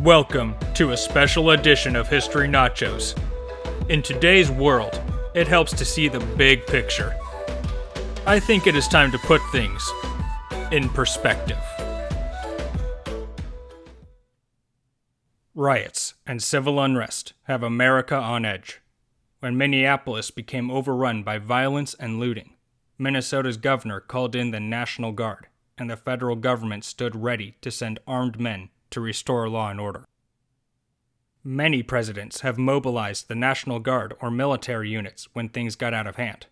Welcome to a special edition of History Nachos. In today's world, it helps to see the big picture. I think it is time to put things in perspective. Riots and civil unrest have America on edge. When Minneapolis became overrun by violence and looting, Minnesota's governor called in the National Guard, and the federal government stood ready to send armed men to restore law and order. Many presidents have mobilized the National Guard or military units when things got out of hand,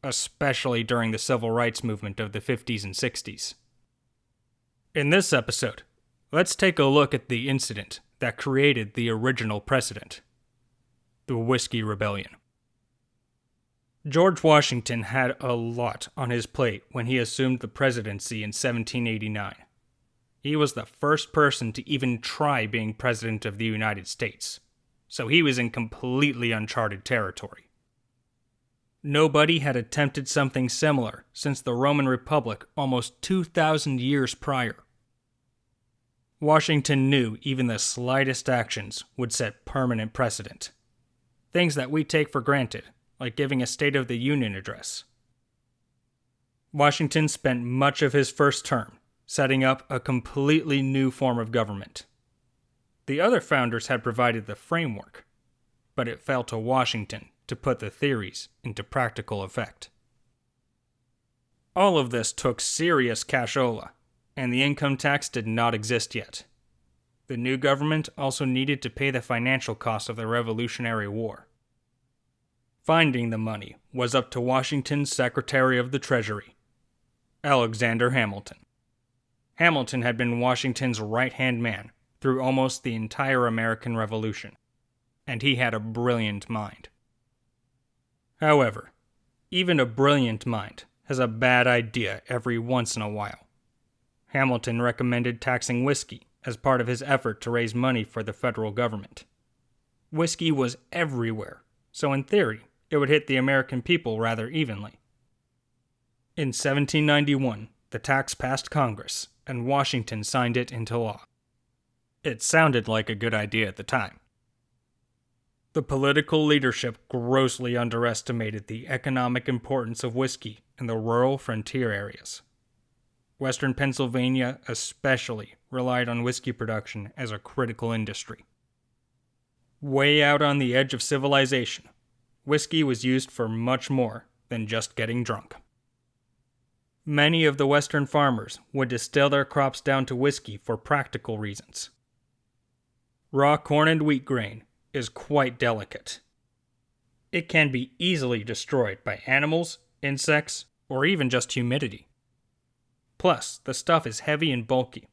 especially during the civil rights movement of the 50s and 60s. In this episode, let's take a look at the incident that created the original precedent: the Whiskey Rebellion. George Washington had a lot on his plate when he assumed the presidency in 1789. He was the first person to even try being president of the United States, so he was in completely uncharted territory. Nobody had attempted something similar since the Roman Republic almost 2,000 years prior. Washington knew even the slightest actions would set permanent precedent. Things that we take for granted, like giving a State of the Union address. Washington spent much of his first term setting up a completely new form of government. The other founders had provided the framework, but it fell to Washington to put the theories into practical effect. All of this took serious cashola, and the income tax did not exist yet. The new government also needed to pay the financial costs of the Revolutionary War. Finding the money was up to Washington's Secretary of the Treasury, Alexander Hamilton. Hamilton had been Washington's right-hand man through almost the entire American Revolution, and he had a brilliant mind. However, even a brilliant mind has a bad idea every once in a while. Hamilton recommended taxing whiskey as part of his effort to raise money for the federal government. Whiskey was everywhere, so in theory, it would hit the American people rather evenly. In 1791, the tax passed Congress, and Washington signed it into law. It sounded like a good idea at the time. The political leadership grossly underestimated the economic importance of whiskey in the rural frontier areas. Western Pennsylvania especially relied on whiskey production as a critical industry. Way out on the edge of civilization, whiskey was used for much more than just getting drunk. Many of the Western farmers would distill their crops down to whiskey for practical reasons. Raw corn and wheat grain is quite delicate. It can be easily destroyed by animals, insects, or even just humidity. Plus, the stuff is heavy and bulky.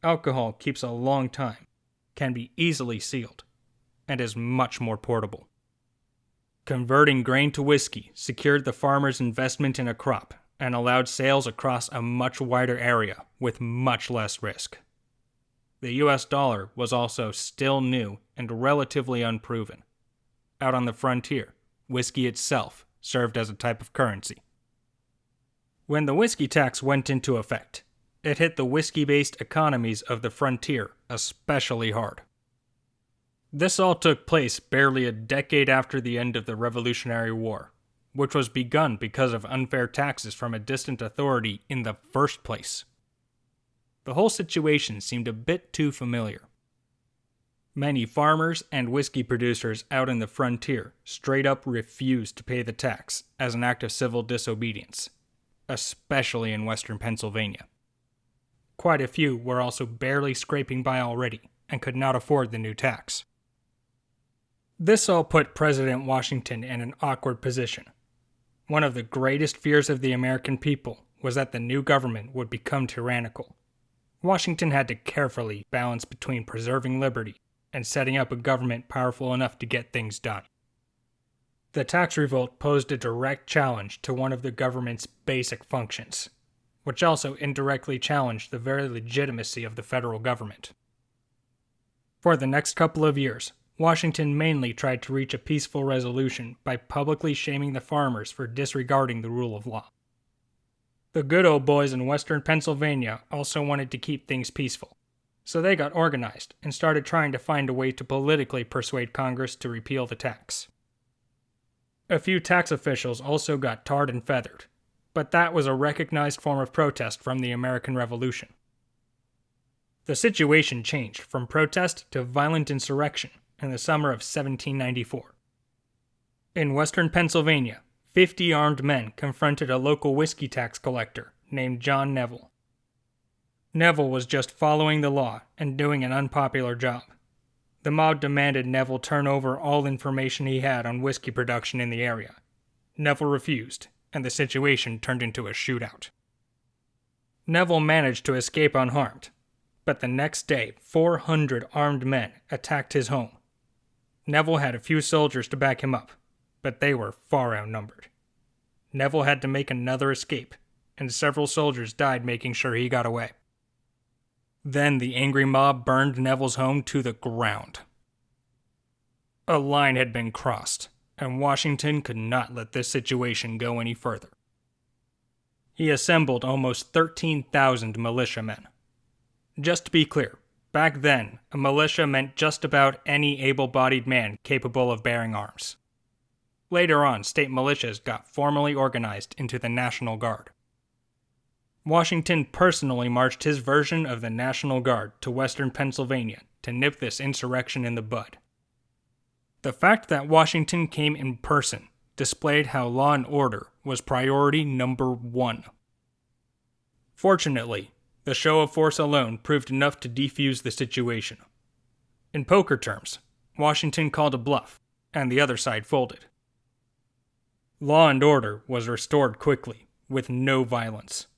Alcohol keeps a long time, can be easily sealed, and is much more portable. Converting grain to whiskey secured the farmer's investment in a crop and allowed sales across a much wider area with much less risk. The US dollar was also still new and relatively unproven. Out on the frontier, whiskey itself served as a type of currency. When the whiskey tax went into effect, it hit the whiskey-based economies of the frontier especially hard. This all took place barely a decade after the end of the Revolutionary War, which was begun because of unfair taxes from a distant authority in the first place. The whole situation seemed a bit too familiar. Many farmers and whiskey producers out in the frontier straight up refused to pay the tax as an act of civil disobedience, especially in Western Pennsylvania. Quite a few were also barely scraping by already and could not afford the new tax. This all put President Washington in an awkward position. One of the greatest fears of the American people was that the new government would become tyrannical. Washington had to carefully balance between preserving liberty and setting up a government powerful enough to get things done. The tax revolt posed a direct challenge to one of the government's basic functions, which also indirectly challenged the very legitimacy of the federal government. For the next couple of years, Washington mainly tried to reach a peaceful resolution by publicly shaming the farmers for disregarding the rule of law. The good old boys in Western Pennsylvania also wanted to keep things peaceful, So they got organized and started trying to find a way to politically persuade Congress to repeal the tax. A few tax officials also got tarred and feathered, but that was a recognized form of protest from the American Revolution. The situation changed from protest to violent insurrection in the summer of 1794. In western Pennsylvania, 50 armed men confronted a local whiskey tax collector named John Neville. Neville was just following the law and doing an unpopular job. The mob demanded Neville turn over all information he had on whiskey production in the area. Neville refused, and the situation turned into a shootout. Neville managed to escape unharmed, but the next day 400 armed men attacked his home. Neville had a few soldiers to back him up, but they were far outnumbered. Neville had to make another escape, and several soldiers died making sure he got away. Then the angry mob burned Neville's home to the ground. A line had been crossed, and Washington could not let this situation go any further. He assembled almost 13,000 militiamen. Just to be clear, back then, a militia meant just about any able-bodied man capable of bearing arms. Later on, state militias got formally organized into the National Guard. Washington personally marched his version of the National Guard to western Pennsylvania to nip this insurrection in the bud. The fact that Washington came in person displayed how law and order was priority number one. Fortunately, the show of force alone proved enough to defuse the situation. In poker terms, Washington called a bluff, and the other side folded. Law and order was restored quickly, with no violence.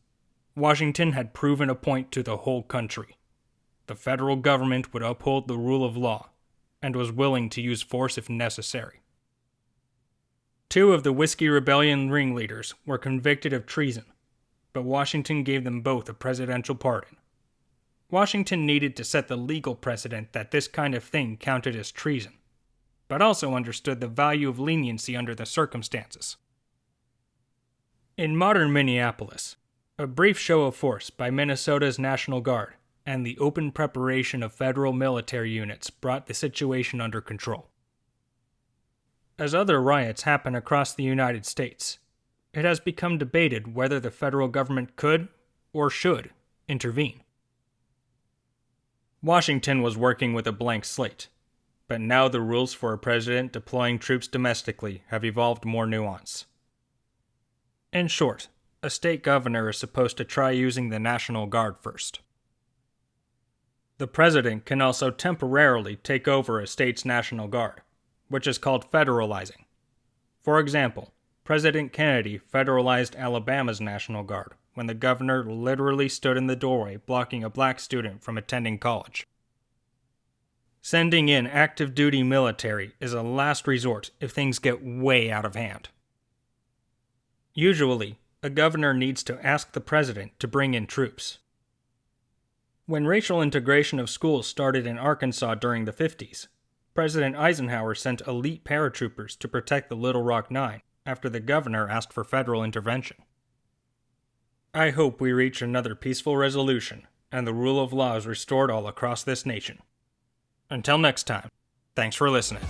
Washington had proven a point to the whole country. The federal government would uphold the rule of law, and was willing to use force if necessary. 2 of the Whiskey Rebellion ringleaders were convicted of treason, but Washington gave them both a presidential pardon. Washington needed to set the legal precedent that this kind of thing counted as treason, but also understood the value of leniency under the circumstances. In modern Minneapolis, a brief show of force by Minnesota's National Guard and the open preparation of federal military units brought the situation under control. As other riots happen across the United States, it has become debated whether the federal government could or should intervene. Washington was working with a blank slate, but now the rules for a president deploying troops domestically have evolved more nuance. In short, a state governor is supposed to try using the National Guard first. The president can also temporarily take over a state's National Guard, which is called federalizing. For example, President Kennedy federalized Alabama's National Guard when the governor literally stood in the doorway blocking a black student from attending college. Sending in active duty military is a last resort if things get way out of hand. Usually, a governor needs to ask the president to bring in troops. When racial integration of schools started in Arkansas during the 50s, President Eisenhower sent elite paratroopers to protect the Little Rock Nine after the governor asked for federal intervention. I hope we reach another peaceful resolution and the rule of law is restored all across this nation. Until next time, thanks for listening.